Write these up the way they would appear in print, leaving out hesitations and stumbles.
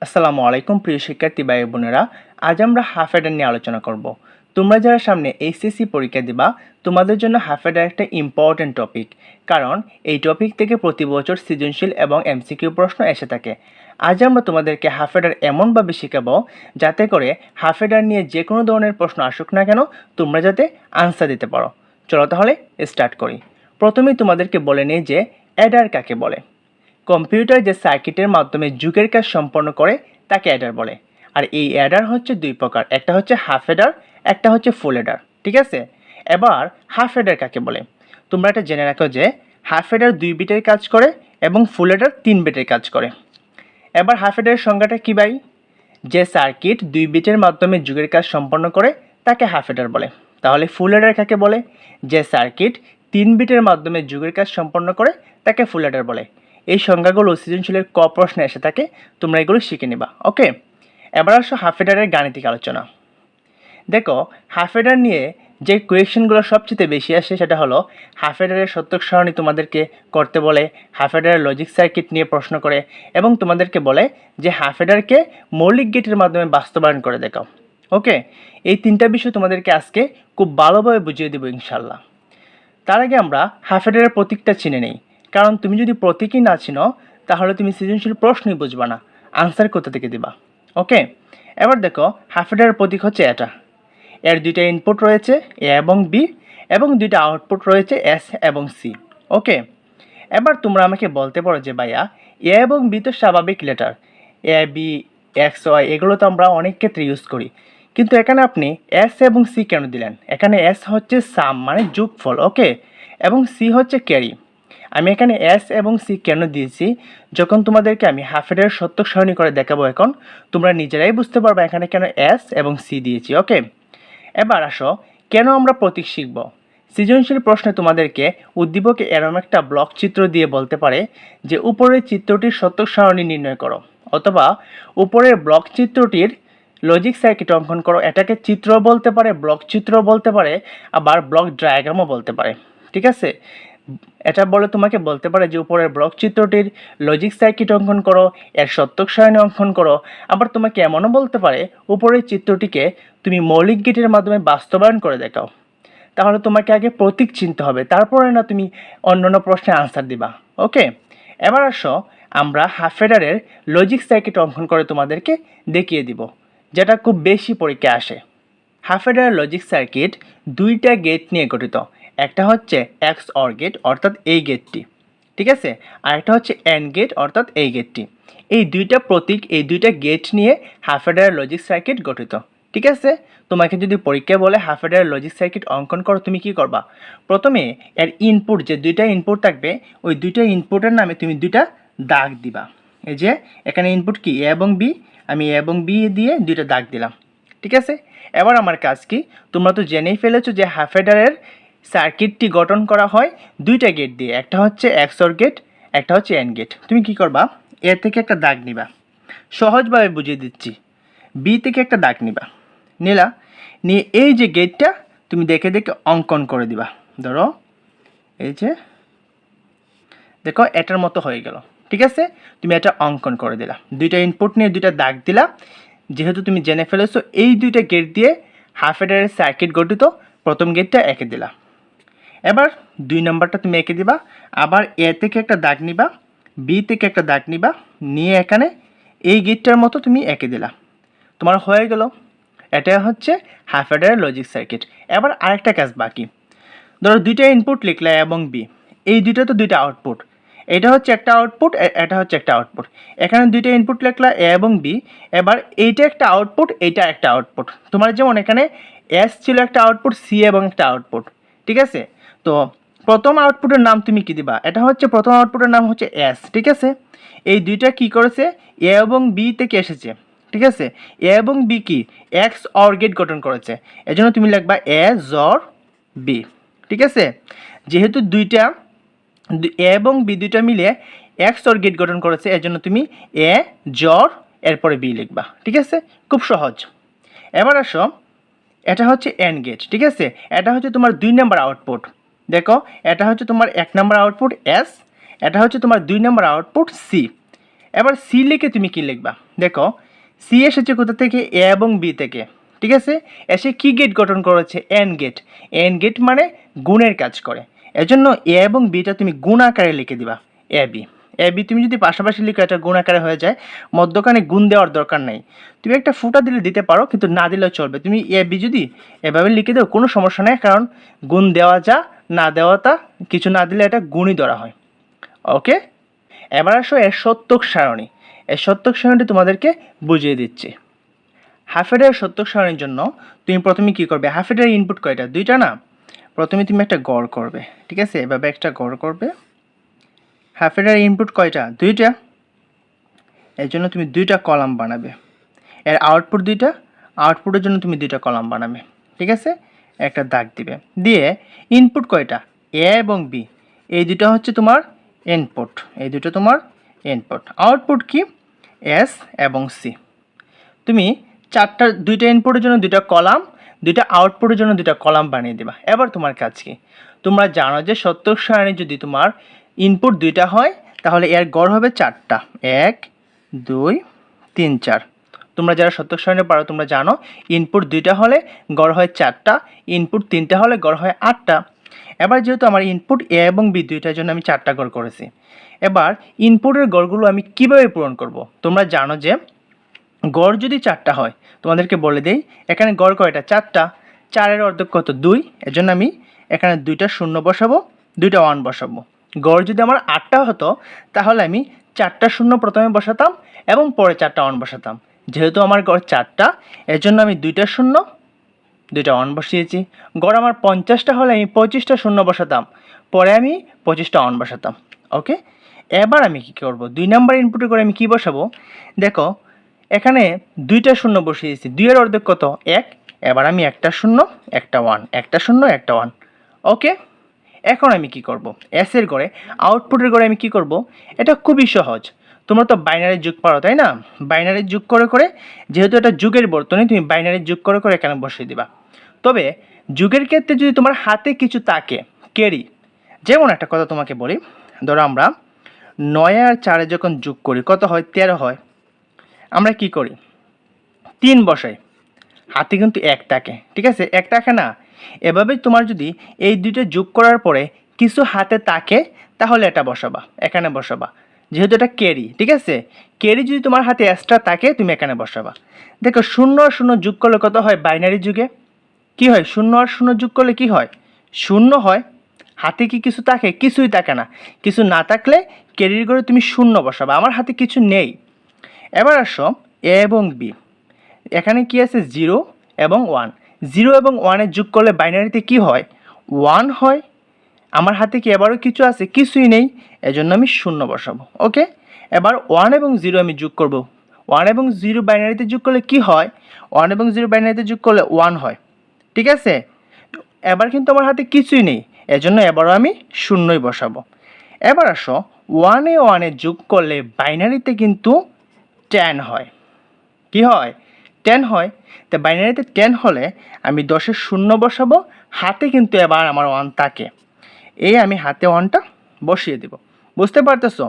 আসসালামু আলাইকুম প্রিয় শিক্ষার্থী ভাই বোনেরা, আজ আমরা হাফ অ্যাডার নিয়ে আলোচনা করব। তোমরা যারা সামনে এইচএসসি পরীক্ষা দিবা, তোমাদের জন্য হাফ অ্যাডার একটা ইম্পর্টেন্ট টপিক, কারণ এই টপিক থেকে প্রতি বছর সৃজনশীল এবং এমসিকিউ প্রশ্ন এসে থাকে। আজ আমরা তোমাদেরকে হাফ অ্যাডার এমনভাবে শেখাবো যাতে করে হাফ অ্যাডার নিয়ে যে কোনো ধরনের প্রশ্ন আসুক না কেন তোমরা যাতে আনসার দিতে পারো। চলো তাহলে স্টার্ট করি। প্রথমেই তোমাদেরকে বলে নিই যে অ্যাডার কাকে বলে। কম্পিউটার যে সার্কিটের মাধ্যমে যুগের কাজ সম্পন্ন করে তাকে অ্যাডার বলে। আর এই অ্যাডার হচ্ছে দুই প্রকার, একটা হচ্ছে হাফ অ্যাডার, একটা হচ্ছে ফুল অ্যাডার। ঠিক আছে, এবার হাফ অ্যাডার কাকে বলে তোমরা এটা জেনে রাখো যে হাফ অ্যাডার 2 বিটের কাজ করে এবং ফুল অ্যাডার 3 বিটের কাজ করে। এবার হাফ অ্যাডারের সংজ্ঞাটা কী ভাই? যে সার্কিট 2 বিটের মাধ্যমে যুগের কাজ সম্পন্ন করে তাকে হাফ অ্যাডার বলে। তাহলে ফুল অ্যাডার কাকে বলে? যে সার্কিট 3 বিটের মাধ্যমে যুগের কাজ সম্পন্ন করে তাকে ফুল অ্যাডার বলে। এই সংজ্ঞাগুলো সৃজনশীলের ক প্রশ্নে এসে থাকে, তোমরা এগুলো শিখে নিবা। ওকে, এবার আসো হাফ অ্যাডারের গাণিতিক আলোচনা। দেখো, হাফ অ্যাডার নিয়ে যে কোয়েশ্চেনগুলো সবচেয়ে বেশি আসে সেটা হলো হাফ অ্যাডারের সত্যক সারণী তোমাদেরকে করতে বলে, হাফ অ্যাডারের লজিক সার্কিট নিয়ে প্রশ্ন করে এবং তোমাদেরকে বলে যে হাফ অ্যাডারকে মৌলিক গেটের মাধ্যমে বাস্তবায়ন করে দেখাও। ওকে, এই তিনটা বিষয় তোমাদেরকে আজকে খুব ভালোভাবে বুঝিয়ে দেবো ইনশাল্লাহ। তার আগে আমরা হাফ অ্যাডারের প্রতীকটা চিনে নেই, কারণ তুমি যদি প্রতীকই না চিনো তাহলে তুমি সৃজনশীল প্রশ্নই বুঝবা না, আনসার কোথা থেকে দিবা। ওকে, এবার দেখো হাফ অ্যাডারের প্রতীক হচ্ছে এটা। এর দুইটা ইনপুট রয়েছে এ এবং বি, এবং দুইটা আউটপুট রয়েছে এস এবং সি। ওকে, এবার তোমরা আমাকে বলতে পারো যে ভাইয়া এ এবং বি তো স্বাভাবিক letter, A B x Y এগুলো তো আমরা অনেক ক্ষেত্রে ইউজ করি, কিন্তু এখানে আপনি এস এবং সি কেন দিলেন? এখানে এস হচ্ছে সাম মানে যোগফল, ওকে, এবং সি হচ্ছে ক্যারি। আমি এখানে এস এবং সি কেন দিয়েছি, যখন তোমাদেরকে আমি হাফ অ্যাডারের সত্যক সারণী করে দেখাবো এখন তোমরা নিজেরাই বুঝতে পারবে এখানে কেন এস এবং সি দিয়েছি। ওকে, এবার আসো কেন আমরা প্রতীক শিখব। সৃজনশীল প্রশ্নে তোমাদেরকে উদ্দীপকে এরম একটা ব্লক চিত্র দিয়ে বলতে পারে যে উপরের চিত্রটির সত্যক সারণী নির্ণয় করো, অথবা উপরের ব্লক চিত্রটির লজিক সার্কিট অঙ্কন করো। এটাকে চিত্র বলতে পারে, ব্লক চিত্র বলতে পারে, আবার ব্লক ডায়াগ্রামও বলতে পারে। ঠিক আছে, এটা বলে তোমাকে বলতে পারে যে উপরের ব্লক চিত্রটির লজিক সার্কিট অঙ্কন করো, এর সত্যক সারণী অঙ্কন করো। আবার তোমাকে এমনও বলতে পারে উপরের চিত্রটিকে তুমি মৌলিক গেটের মাধ্যমে বাস্তবায়ন করে দেখাও। তাহলে তোমাকে আগে প্রতীক চিনতে হবে, তারপরে না তুমি অন্যান্য প্রশ্নের আনসার দিবা। ওকে, এবার আসো আমরা হাফ অ্যাডারের লজিক সার্কিট অঙ্কন করে তোমাদেরকে দেখিয়ে দিব, যেটা খুব বেশি পরীক্ষায় আসে। হাফ অ্যাডারের লজিক সার্কিট দুইটা গেট নিয়ে গঠিত। একটা হচ্ছে এক্স অর গেট অর্থাৎ এই গেটটি, ঠিক আছে, আর একটা হচ্ছে এন্ড গেট অর্থাৎ এই গেটটি। এই দুইটা প্রতীক, এই দুইটা গেট নিয়ে হাফ অ্যাডারের লজিক সার্কিট গঠিত। ঠিক আছে, তোমাকে যদি পরীক্ষা বলে হাফ অ্যাডারের লজিক সার্কিট অঙ্কন করো, তুমি কি করবা? প্রথমে এর ইনপুট, যে দুইটা ইনপুট থাকবে ওই দুইটা ইনপুটের নামে তুমি দুইটা দাগ দিবা। এই যে এখানে ইনপুট কি এ এবং বি, আমি এ এবং বি দিয়ে দুইটা দাগ দিলাম। ঠিক আছে, এবার আমার কাজ কি? তোমরা তো জেনেই ফেলেছো যে হাফ অ্যাডারের সার্কিটটি গঠন করা হয় দুইটা গেট দিয়ে, একটা হচ্ছে এক্সঅর গেট, একটা হচ্ছে এন্ড গেট। তুমি কি করবা? এ থেকে একটা দাগ নিবা, সহজভাবে বুঝিয়ে দিচ্ছি। বি থেকে একটা দাগ নিবা, নিলা, নিয়ে এই যে গেটটা তুমি দেখে দেখে অঙ্কন করে দিবা। ধরো এই যে দেখো এটার মতো হয়ে গেল। ঠিক আছে, তুমি এটা অঙ্কন করে দিলা, দুইটা ইনপুট নিয়ে দুইটা দাগ দিলা। যেহেতু তুমি জেনে ফেলেছো এই দুইটা গেট দিয়ে হাফ অ্যাডারের সার্কিট গঠিত, প্রথম গেটটা এঁকে দিলা। এবার 2 নম্বরটা তুমি এঁকে দিবা, আবার এ থেকে একটা দাগ নিবা, বি থেকে একটা দাগ নিবা, নিয়ে এখানে এই গেটটার মতো তুমি এঁকে দিলা। তোমার হয়ে গেল, এটা হচ্ছে হাফ অ্যাডারের লজিক সার্কিট। এবার আরেকটা কাজ বাকি। ধরো দুইটা ইনপুট লিখলা এবং বি, এই দুইটা তো দুইটা আউটপুট, এটা হচ্ছে একটা আউটপুট, এটা হচ্ছে একটা আউটপুট। এখানে দুইটা ইনপুট লিখলা এ এবং বি, এবার এইটা একটা আউটপুট, এইটা একটা আউটপুট। তোমার যেমন এখানে এস ছিল একটা আউটপুট, সি এবং একটা আউটপুট। ঠিক আছে, তো প্রথম আউটপুটের নাম তুমি কি দিবা? এটা হচ্ছে প্রথম আউটপুটের নাম হচ্ছে এস। ঠিক আছে, এই দুইটা কি করেছে? এ এবং বি থেকে এসেছে। ঠিক আছে, এ এবং বি কি এক্স অর গেট গঠন করেছে, এজন্য তুমি লিখবা এ জর বি। ঠিক আছে, যেহেতু দুইটা এ এবং বি দুইটা মিলে এক্স অর গেট গঠন করেছে, এজন্য তুমি এ জর এরপরে বি লিখবা। ঠিক আছে, খুব সহজ। এবার আসো, এটা হচ্ছে এন্ড গেট। ঠিক আছে, এটা হচ্ছে তোমার 2 নম্বর আউটপুট। দেখো, এটা হচ্ছে তোমার 1 নম্বর আউটপুট এস, এটা হচ্ছে তোমার 2 নম্বর আউটপুট সি। এবার সি লিখে তুমি কি লিখবা, দেখো সি এসেছে কোথা থেকে, এ এবং বি থেকে, ঠিক আছে। এসে কি গেট গঠন করেছে, এন গেট। এন গেট মানে গুণের কাজ করে, এজন্য এ এবং বিটা তুমি গুণ আকারে লিখে দিবা, এ বি। এ বি তুমি যদি পাশাপাশি লিখো এটা গুণ আকারে হয়ে যায়, মধ্যখানে গুণ দেওয়ার দরকার নেই। তুমি একটা ফুটা দিলে দিতে পারো, কিন্তু না দিলেও চলবে। তুমি এ বি যদি এভাবে লিখে দাও কোনো সমস্যা নেই, কারণ গুণ দেওয়া যা না দেওয়া তা, কিছু না দিলে এটা গুণই ধরা হয়। ওকে, এবার আসো এর সত্যক সারণী। এর সত্যক সারণীটি তোমাদেরকে বুঝিয়ে দিচ্ছি। হাফ এডারের সত্যক সারণীর জন্য তুমি প্রথমে কি করবে, হাফ এডারের ইনপুট কয়টা, দুইটা না। প্রথমে তুমি একটা গড় করবে, ঠিক আছে, এভাবে একটা গড় করবে। হাফ এডারের ইনপুট কয়টা, দুইটা, এর জন্য তুমি দুইটা কলাম বানাবে। এর আউটপুট দুইটা, আউটপুটের জন্য তুমি দুইটা কলাম বানাবে, ঠিক আছে। একটা দাগ দিবে, দিয়ে ইনপুট কয়টা, এ এবং বি, এই দুটো হচ্ছে তোমার ইনপুট, এই দুটো তোমার ইনপুট। আউটপুট কি, এস এবং সি। তুমি দুইটা ইনপুটের জন্য দুইটা কলাম, দুইটা আউটপুটের জন্য দুইটা কলাম বানিয়ে দেবা। এবার তোমার কাজ কি, তোমরা জানো যে সত্যক সারণী যদি তোমার ইনপুট দুইটা হয় তাহলে এর গড় হবে চারটা, 1 2 3 4। তোমরা যারা সত্যক সারণী পারো তোমরা জানো ইনপুট দুইটা হলে গড় হয় চারটা, ইনপুট তিনটা হলে গড় হয় 8টা। এবার যেহেতু আমার ইনপুট এ এবং বি দুইটার জন্য আমি 4টা গড় করেছি, এবার ইনপুটের গড়গুলো আমি কিভাবে পূরণ করব। তোমরা জানো যে গড় যদি 4টা হয়, তোমাদেরকে বলে দেই এখানে গড় কয়টা, 4টা, 4-এর অর্ধেক কত, 2, এজন্য আমি এখানে 2টা শূন্য বসাবো, 2টা 1 বসাবো। গড় যদি আমার 8টা হতো তাহলে আমি 4টা শূন্য প্রথমে বসাতাম এবং পরে 4টা 1 বসাতাম। যেহেতু আমার গড় 4টা, এর জন্য আমি 2টা শূন্য 2টা 1 বসিয়েছি। গড় আমার 50টা হলে আমি 25টা শূন্য বসাতাম, পরে আমি 25টা 1 বসাতাম। ওকে, এবার আমি কি করব, 2 নাম্বার ইনপুটে করে আমি কি বসাবো, দেখো এখানে 2টা শূন্য বসিয়েছি, 2-এর অর্ধেক কত, 1। এবার আমি একটা শূন্য একটা 1, একটা শূন্য একটা 1। ওকে, এখন আমি কি করব, এস এর ঘরে আউটপুটের ঘরে আমি কি করব, এটা খুবই সহজ। তোমরা তো বাইনারি যোগ পারো তাই না, বাইনারি যোগ করে করে, যেহেতু এটা যুগের বর্তনী, তুমি বাইনারি যোগ করে করে এখানে বসিয়ে দিবা। তবে যুগের ক্ষেত্রে যদি তোমার হাতে কিছু থাকে, ক্যারি, যেমন একটা কথা তোমাকে বলি, ধরো আমরা 9 আর 4 যখন যোগ করি কত হয়, 13 হয়। আমরা কি করি, 3 বসাই, হাতে কিন্তু 1 থাকে, ঠিক আছে, 1 থাকে না। এভাবে তোমার যদি এই দুইটা যোগ করার পরে কিছু হাতে থাকে তাহলে এটা বসাবা, এখানে বসাবা, যেহেতু এটা ক্যারি, ঠিক আছে। ক্যারি যদি তোমার হাতে এক্সট্রা থাকে তুমি এখানে বসাবা। দেখো 0 আর 0 যোগ করলে কত হয়, বাইনারি যুগে কি হয়, 0 আর 0 যোগ করলে কি হয়, 0 হয়। হাতে কি কিছু থাকে, কিছুই থাকে না। কিছু না থাকলে ক্যারির ঘরে তুমি 0 বসাবা। আমার হাতে কিছু নেই। এবার আসো এ এবং বি, এখানে কি আছে, 0 এবং 1। 0 এবং 1-এর যোগ করলে বাইনারিতে কি হয়, 1 হয়। আমার হাতে কি এবারও কিছু আছে, কিছুই নেই, এজন্য আমি 0 বসাবো। ওকে, এবার 1 এবং 0 আমি যোগ করব। 1 এবং 0 বাইনারিতে যোগ করলে কি হয়, 1 এবং 0 বাইনারিতে যোগ করলে 1 হয়, ঠিক আছে। এবার কিন্তু আমার হাতে কিছুই নেই, এজন্য এবারও আমি 0ই বসাবো। এবার আসো 1 এ 1-এ যোগ করলে বাইনারিতে কিন্তু 10 হয়, কি হয়, 10 হয়। তো বাইনারিতে 10 হলে আমি 10-এর 0 বসাবো, হাতে কিন্তু এবার আমার 1 থাকে, এই আমি হাতে 1টা বসিয়ে দেব। বুঝতে পারতেছো?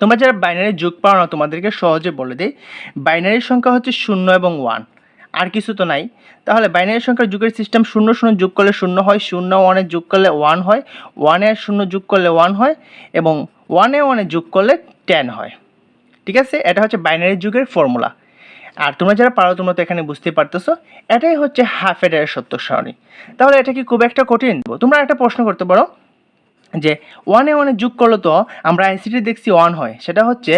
তোমরা যারা বাইনারি যোগ পারো না তোমাদেরকে সহজে বলে দিই, বাইনারির সংখ্যা হচ্ছে 0 এবং 1, আর কিছু তো নাই। তাহলে বাইনারি সংখ্যার যুগের সিস্টেম, 0 0 যোগ করলে 0 হয়, 0 1-এ যোগ করলে 1 হয়, 1 আর 0 যোগ করলে 1 হয়, এবং 1 এ 1-এ যোগ করলে 10 হয়, ঠিক আছে। এটা হচ্ছে বাইনারি যুগের ফর্মুলা। আর তোমরা যারা পারো তোমরা তো এখানে বুঝতে পারতেছো, এটাই হচ্ছে হাফ এডারের সত্যক সারণী। তাহলে এটা কি খুব একটা কঠিন? তোমরা একটা প্রশ্ন করতে পারো যে 1 এ 1-এ যোগ করলে তো আমরা আইসিটি দেখছি 1 হয়, সেটা হচ্ছে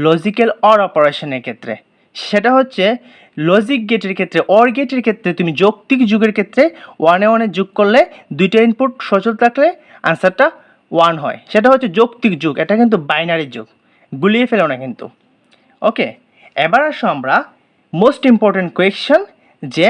লজিক্যাল অর অপারেশনের ক্ষেত্রে, সেটা হচ্ছে লজিক গেটের ক্ষেত্রে, অর গেটের ক্ষেত্রে তুমি যৌক্তিক যুগের ক্ষেত্রে 1 এ 1-এ যোগ করলে দুইটা ইনপুট সচল থাকলে আনসারটা 1 হয়, সেটা হচ্ছে যৌক্তিক যুগ। এটা কিন্তু বাইনারি যুগ, গুলিয়ে ফেলো না কিন্তু। ওকে, এবার আসো আমরা মোস্ট ইম্পর্টেন্ট কোয়েশ্চন, যে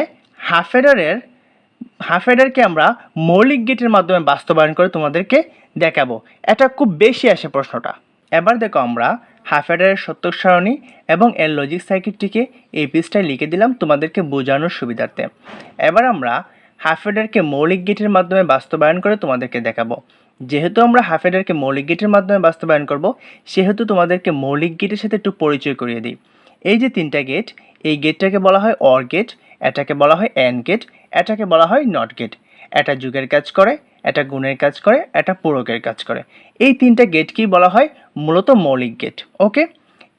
হাফ এডারকে আমরা মৌলিক গেটের মাধ্যমে বাস্তবায়ন করে তোমাদেরকে দেখাবো। এটা খুব বেশি আসে প্রশ্নটা। এবার দেখো আমরা হাফ এডারের সত্যক সারণী এবং এর লজিক সার্কিটটিকে এই পৃষ্ঠায় লিখে দিলাম তোমাদেরকে বোঝানোর সুবিধার্থে। এবার আমরা হাফ এডারকে মৌলিক গেটের মাধ্যমে বাস্তবায়ন করে তোমাদেরকে দেখাবো। যেহেতু আমরা হাফ অ্যাডারকে মৌলিক গেটের মাধ্যমে বাস্তবায়ন করব, সেহেতু তোমাদেরকে মৌলিক গেটের সাথে একটু পরিচয় করিয়ে দিই। এই যে 3টা গেট, এই গেটটাকে বলা হয় অর গেট, এটাকে বলা হয় অ্যান্ড গেট, এটাকে বলা হয় নট গেট। এটা যোগের কাজ করে, এটা গুণের কাজ করে, এটা পূরকের কাজ করে। এই 3টা গেটকেই বলা হয় মূলত মৌলিক গেট। ওকে,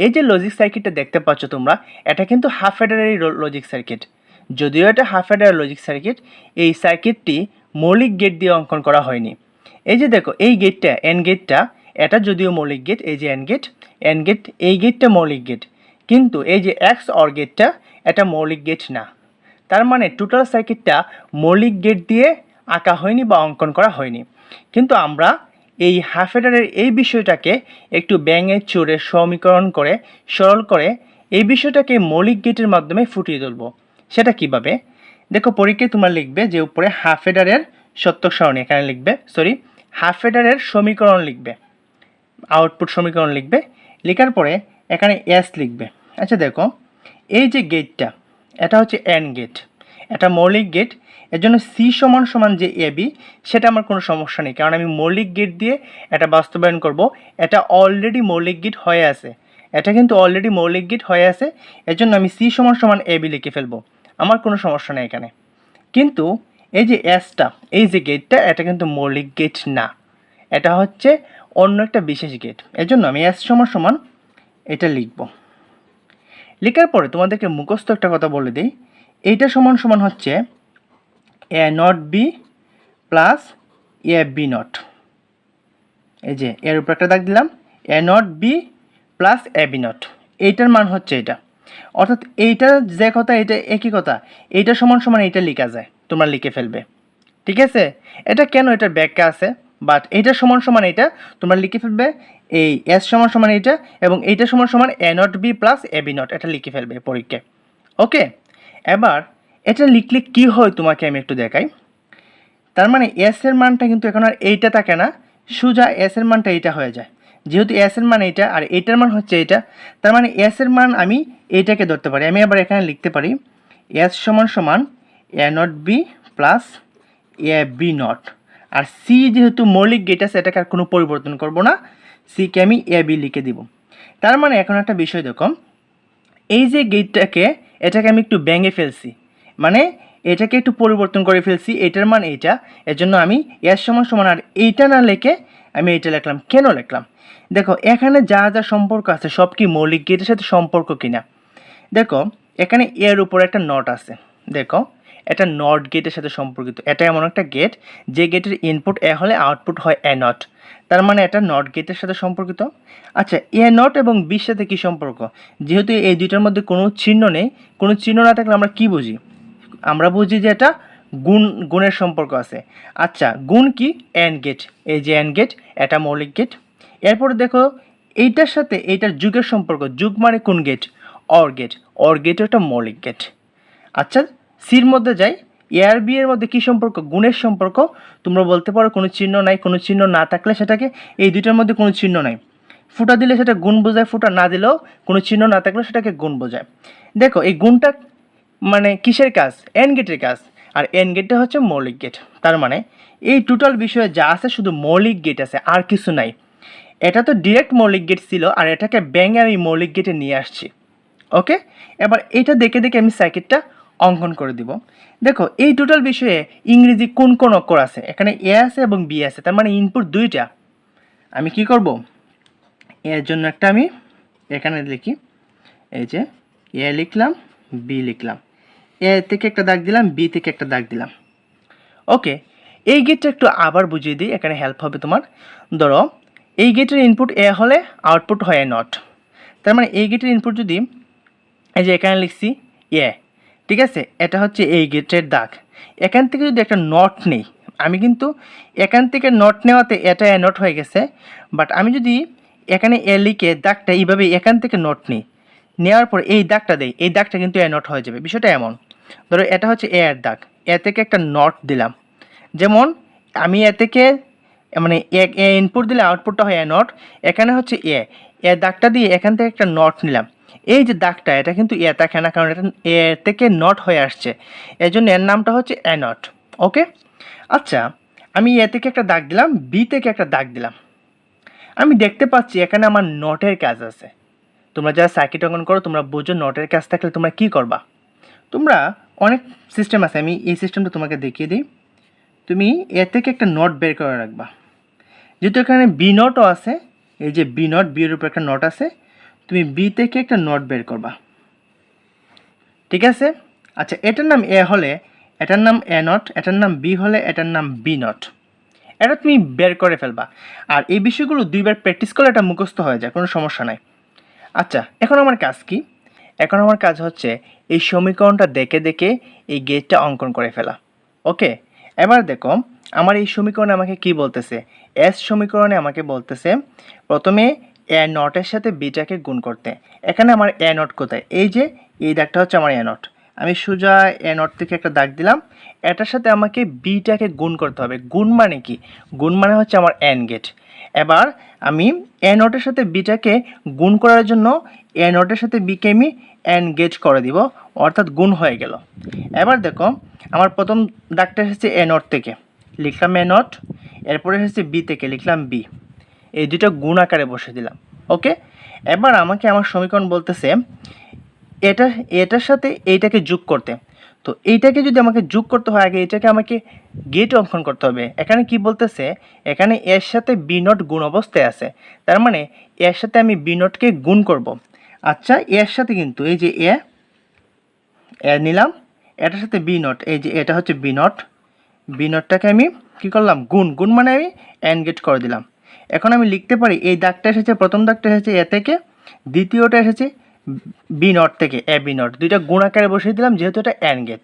এই যে লজিক সার্কিটটা দেখতে পাচ্ছ তোমরা, এটা কিন্তু হাফ অ্যাডারেরই লজিক সার্কিট। যদিও এটা হাফ অ্যাডারের লজিক সার্কিট, এই সার্কিটটি মৌলিক গেট দিয়ে অঙ্কন করা হয়নি। এই যে দেখো, এই গেটটা এন গেটটা, এটা যদিও মৌলিক গেট, এই যে এন গেট এই গেটটা মৌলিক গেট, কিন্তু এই যে এক্স অর গেটটা, এটা মৌলিক গেট না। তার মানে টোটাল সার্কিটটা মৌলিক গেট দিয়ে আঁকা হয়নি বা অঙ্কন করা হয়নি। কিন্তু আমরা এই হাফ অ্যাডারের এই বিষয়টাকে একটু ব্যাঙের চোরে সমীকরণ করে সরল করে এই বিষয়টাকে মৌলিক গেটের মাধ্যমে ফুটিয়ে তুলব। সেটা কিভাবে? দেখো, পরীক্ষায় তোমরা লিখবে যে উপরে হাফ অ্যাডারের সত্যক সারণী, এখানে লিখবে হাফ অ্যাডারের সমীকরণ লিখবে, আউটপুট সমীকরণ লিখবে, লেখার পরে এখানে এস লিখবে। আচ্ছা দেখো, এই যে গেটটা, এটা হচ্ছে এন গেট, এটা মৌলিক গেট, এর জন্য সি সমান সমান যে এ বি, সেটা আমার কোনো সমস্যা নেই, কারণ আমি মৌলিক গেট দিয়ে এটা বাস্তবায়ন করব। এটা অলরেডি মৌলিক গেট হয়ে আছে, এটা কিন্তু অলরেডি মৌলিক গেট হয়ে আছে, এর জন্য আমি সি সমান সমান এ বি লিখে ফেলবো, আমার কোনো সমস্যা নেই এখানে। কিন্তু এই যে এসটা, এই যে গেটটা, এটা কিন্তু মৌলিক গেট না, এটা হচ্ছে অন্য একটা বিশেষ গেট। এর জন্য আমি এস সমান সমান এটা লিখব। লেখার পরে তোমাদেরকে মুখস্থ একটা কথা বলে দিই, এইটা সমান সমান হচ্ছে A not B plus A B not. এই যে এর উপর একটা দাগ দিলাম, A not B plus A B not, এইটার মান হচ্ছে এটা। অর্থাৎ এইটা যে কথা, এটা একই কথা, এইটা সমান সমান এইটা লেখা যায়, তোমরা লিখে ফেলবে। ঠিক আছে, এটা কেন, এটার ব্যাখ্যা আছে, বাট এইটা সমান সমান এইটা তোমরা লিখে ফেলবে, এই এস সমান সমান এইটা, এবং এইটা সমান সমান A not B plus A B not, এটা লিখে ফেলবে পরীক্ষায়। ওকে, এবার এটা লিখলে কি হয় তোমাকে আমি একটু দেখাই। তার মানে এস এর মানটা কিন্তু এখন আর এইটা থাকে না, সোজা এস এর মানটা এইটা হয়ে যায়। যেহেতু এস এর মান এইটা আর এইটার মান হচ্ছে এইটা, তার মানে এস এর মান আমি এইটাকে ধরতে পারি। আমি আবার এখানে লিখতে পারি এস সমান সমান A not B plus A B not, আর সি যেহেতু মৌলিক গেট আছে, এটাকে আর কোনো পরিবর্তন করব না, সিকে আমি এ বি লিখে দিব। তার মানে এখন একটা বিষয় দেখো, এই যে গেটটাকে, এটাকে আমি একটু ভেঙে ফেলছি, মানে এটাকে একটু পরিবর্তন করে ফেলছি, এটার মান এইটা, এর জন্য আমি এর সমান সমান আর এইটা না লিখে আমি এইটা লিখলাম। কেন লিখলাম? দেখো, এখানে যা যা সম্পর্ক আছে সব কি মৌলিক গেটের সাথে সম্পর্ক কিনা। দেখো, এখানে এর উপর একটা নট আছে, দেখো এটা নট গেটের সাথে সম্পর্কিত। এটা এমন একটা গেট যে গেটের ইনপুট এ হলে আউটপুট হয় এ নট, তার মানে এটা নট গেটের সাথে সম্পর্কিত। আচ্ছা, এ নট এবং বির সাথে কী সম্পর্ক? যেহেতু এই দুইটার মধ্যে কোনো চিহ্ন নেই, কোনো চিহ্ন না থাকলে আমরা কি বুঝি? আমরা বুঝি যে এটা গুণের সম্পর্ক আছে। আচ্ছা, গুণ কি? এন গেট, এই যে এন গেট, এটা মৌলিক গেট। এরপরে দেখো, এইটার সাথে এইটার যুগের সম্পর্ক, যুগ মানে কোন gate? Or gate, or gate একটা মৌলিক গেট। আচ্ছা, সির মধ্যে যাই, এ আর বি এর মধ্যে কী সম্পর্ক? গুণের সম্পর্ক। তোমরা বলতে পারো কোনো চিহ্ন নাই, কোনো চিহ্ন না থাকলে সেটাকে, এই দুইটার মধ্যে কোনো চিহ্ন নাই, ফুটা দিলে সেটা গুণ বোঝায়, ফুটা না দিলেও, কোনো চিহ্ন না থাকলে সেটাকে গুণ বোঝায়। দেখো, এই গুণটা মানে কিসের কাজ? এন গেটের কাজ, আর এন গেটটা হচ্ছে মৌলিক গেট। তার মানে এই টোটাল বিষয়ে যা আছে শুধু মৌলিক গেট আছে, আর কিছু নাই। এটা তো ডিরেক্ট মৌলিক গেট ছিল, আর এটাকে ব্যাঙে আমি মৌলিক গেটে নিয়ে আসছি। ওকে, এবার এটা দেখে দেখে আমি সার্কিটটা অঙ্কন করে দিব। দেখো, এই টোটাল বিষয়ে ইংরেজি কোন কোন অক্ষর আছে? এখানে এ আছে এবং বি আছে, তার মানে ইনপুট দুইটা। আমি কি করব, এর জন্য একটা আমি এখানে লিখি, এই যে এ লিখলাম, বি লিখলাম, এ থেকে একটা দাগ দিলাম, বি থেকে একটা দাগ দিলাম। ওকে, এই গেটটা একটু আবার বুঝিয়ে দিই, এখানে হেল্প হবে তোমার। ধরো, এই গেটের ইনপুট এ হলে আউটপুট হয় এ নট, তার মানে এই গেটের ইনপুট যদি, এই যে এখানে লিখছি এ, ঠিক আছে, এটা হচ্ছে এই গেটের দাগ। এখান থেকে যদি একটা নট নেই, আমি কিন্তু এখান থেকে নট নেওয়াতে এটা এ নট হয়ে গেছে, বাট আমি যদি এখানে এ লিখে দাগটা এইভাবে এখান থেকে নট নিই, নেওয়ার পর এই দাগটা দেই, এই দাগটা কিন্তু এ নট হয়ে যাবে। বিষয়টা এমন, ধরো এটা হচ্ছে এ এর দাগ, এ থেকে একটা নট দিলাম, যেমন আমি এ থেকে মানে এ ইনপুট দিলে আউটপুটটা হয় এ নট, এখানে হচ্ছে এ, এ দাগটা দিয়ে এখান থেকে একটা নট নিলাম, এই যে দাগটা, এটা কিন্তু এ থাকে না, কারণ এটা এ থেকে নট হয়ে আসছে, এই জন্য এর নামটা হচ্ছে এ নট। ওকে, আচ্ছা, আমি এ থেকে একটা দাগ দিলাম, বি থেকে একটা দাগ দিলাম। আমি দেখতে পাচ্ছি এখানে আমার নটের কাজ আছে। তোমরা যারা সার্কিট অঙ্কন করো তোমরা বুঝো নটের কাজ থাকলে তোমরা কী করবা। তোমরা অনেক সিস্টেম আছে, আমি এই সিস্টেমটা তোমাকে দেখিয়ে দিই। তুমি এ থেকে একটা নট বের করে রাখবা। যেহেতু এখানে বি নটও আছে, এই যে বি নট, বিয়ের উপর একটা নট আছে, তুমি বি থেকে একটা নট বের করবা। ঠিক আছে? আচ্ছা, এটার নাম এ হলে এটার নাম এ নট, এটার নাম বি হলে এটার নাম বি নট। এটা তুমি বের করে ফেলবা। আর এই বিষয়গুলো দুইবার প্র্যাকটিস করলে এটা মুখস্থ হয়ে যায়, কোনো সমস্যা নাই। আচ্ছা, এখন আমার কাজ কি? এখন আমার কাজ হচ্ছে এই সমীকরণটা দেখে দেখে এই গেটটা অঙ্কন করে ফেলা। ওকে, এবার দেখো আমার এই সমীকরণে আমাকে কি বলতেছে। এস সমীকরণে আমাকে বলতেছে প্রথমে এ নটের সাথে বিটাকে গুণ করতে। এখানে আমার এ নট কোথায়? এই যে এই দাগটা হচ্ছে আমার এ নট। আমি সোজা এ নট থেকে একটা দাগ দিলাম। এটার সাথে আমাকে বিটাকে গুণ করতে হবে। গুণ মানে কি? গুণ মানে হচ্ছে আমার এন গেট। এবার আমি এ নটের সাথে বিটাকে গুণ করার জন্য এ নটের সাথে বিকে আমি এনগেজ করে দিব, অর্থাৎ গুণ হয়ে গেল। এবার দেখো আমার প্রথম দাগটা এসেছে এ নট থেকে, লিখলাম এ নট। এরপরে এসেছে বি থেকে, লিখলাম বি। এই দুটো গুণ আকারে বসে দিলাম। ওকে, এবার আমাকে আমার সমীকরণ বলতেছে এটার সাথে এইটাকে যোগ করতে। তো এইটাকে যদি আমাকে যোগ করতে হয় আগে এটাকে আমাকে গেট অঙ্কন করতে হবে। এখানে কি বলতেছে, এখানে এর সাথে বি নট গুণ অবস্থায় আছে, তার মানে এর সাথে আমি বি নটকে গুণ করব। আচ্ছা, এর সাথে কিন্তু এই যে এ নিলাম, এটার সাথে বি নট, এই যে এটা হচ্ছে বি নট, বি নটটাকে আমি কি করলাম? গুণ মানে আমি এন গেট করে দিলাম। এখন আমি লিখতে পারি এই দাগটা এসেছে, প্রথম দাগটা এসেছে এ থেকে, দ্বিতীয়টা এসেছে বি নট থেকে, এ বি নট, দুইটা গুণ আকারে বসিয়ে দিলাম যেহেতু এটা এন গেট।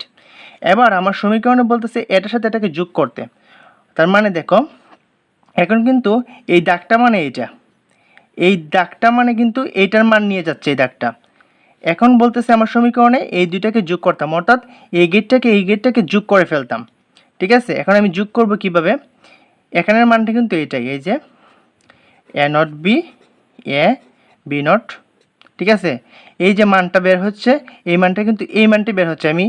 এবার আমার সমীকরণে বলতেছে এটার সাথে এটাকে যোগ করতে। তার মানে দেখো এখন কিন্তু এই দাগটা মানে এইটা, এই দাগটা মানে কিন্তু এইটার মান নিয়ে যাচ্ছে এই দাগটা। এখন বলতেছে আমার সমীকরণে এই দুইটাকে যোগ করতাম, অর্থাৎ এই গেটটাকে যোগ করে ফেলতাম। ঠিক আছে, এখন আমি যোগ করব কিভাবে? এখানের মানটা কিন্তু এইটাই, এই যে A not B, A B not. ঠিক আছে, এই যে মানটা বের হচ্ছে এই মানটা কিন্তু এই মানটি বের হচ্ছে, আমি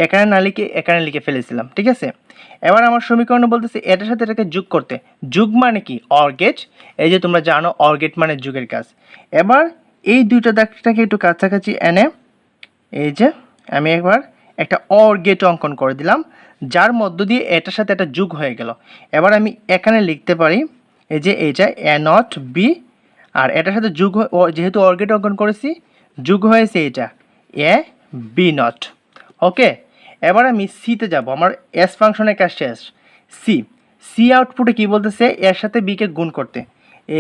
এখানে না লিখে এখানে লিখে ফেলেছিলাম। ঠিক আছে, এবার আমার সমীকরণে বলতেছে এটার সাথে এটাকে যোগ করতে। যোগ মানে কি? Or gate. এই যে তোমরা জানো অর গেট মানে যোগের কাজ। এবার এই দুইটা দাগটাকে একটু কাছাকাছি এনে এই যে আমি একবার একটা অর গেট অঙ্কন করে দিলাম, যার মধ্য দিয়ে এটার সাথে এটা যোগ হয়ে গেল। এবার আমি এখানে লিখতে পারি এই যে এইটা এ নট বি, আর এটার সাথে যোগ যেহেতু অর গেট অঙ্কন করেছি যোগ হয়েছে এটা এ বি নট। ওকে, এবার আমি সিতে যাব, আমার এস ফাংশনের কাজ শেষ। সি আউটপুটে কি বলতেছে? এর সাথে বিকে গুণ করতে।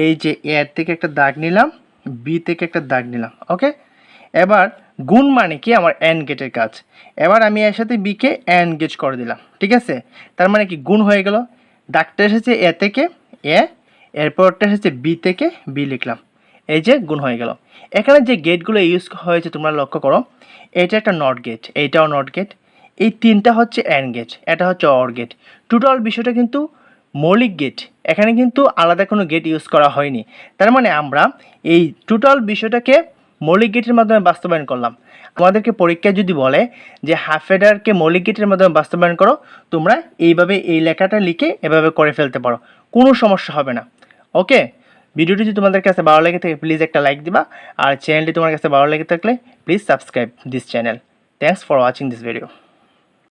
এই যে এর থেকে একটা দাগ নিলাম, বি থেকে একটা দাগ নিলাম। ওকে, এবার গুণ মানে কি? আমার এন গেটের কাজ। এবার আমি এর সাথে বিকে এন গেট করে দিলাম। ঠিক আছে, তার মানে কি গুণ হয়ে গেল। দাগটা এসেছে এ থেকে এ, এরপরটা এসেছে বি থেকে বি লিখলাম, এই যে গুণ হয়ে গেল। এখানে যে গেটগুলো ইউজ হয়েছে তোমরা লক্ষ্য করো, এটা একটা নট গেট, এইটাও নট গেট, এই তিনটা হচ্ছে অ্যান্ড গেট, এটা হচ্ছে অর গেট। টোটাল বিষয়টা কিন্তু মৌলিক গেট, এখানে কিন্তু আলাদা কোনো গেট ইউজ করা হয়নি। তার মানে আমরা এই টোটাল বিষয়টাকে মৌলিক গেটের মাধ্যমে বাস্তবায়ন করলাম। আমাদেরকে পরীক্ষায় যদি বলে যে হাফ অ্যাডারকে মৌলিক গেটের মাধ্যমে বাস্তবায়ন করো, তোমরা এইভাবে এই লেখাটা লিখে এভাবে করে ফেলতে পারো, কোনো সমস্যা হবে না। ওকে, ভিডিওটি যদি তোমাদের কাছে ভালো লেগে থাকে প্লিজ একটা লাইক দিবা, আর চ্যানেলটি তোমার কাছে ভালো লেগে থাকলে please subscribe this channel. Thanks for watching this video.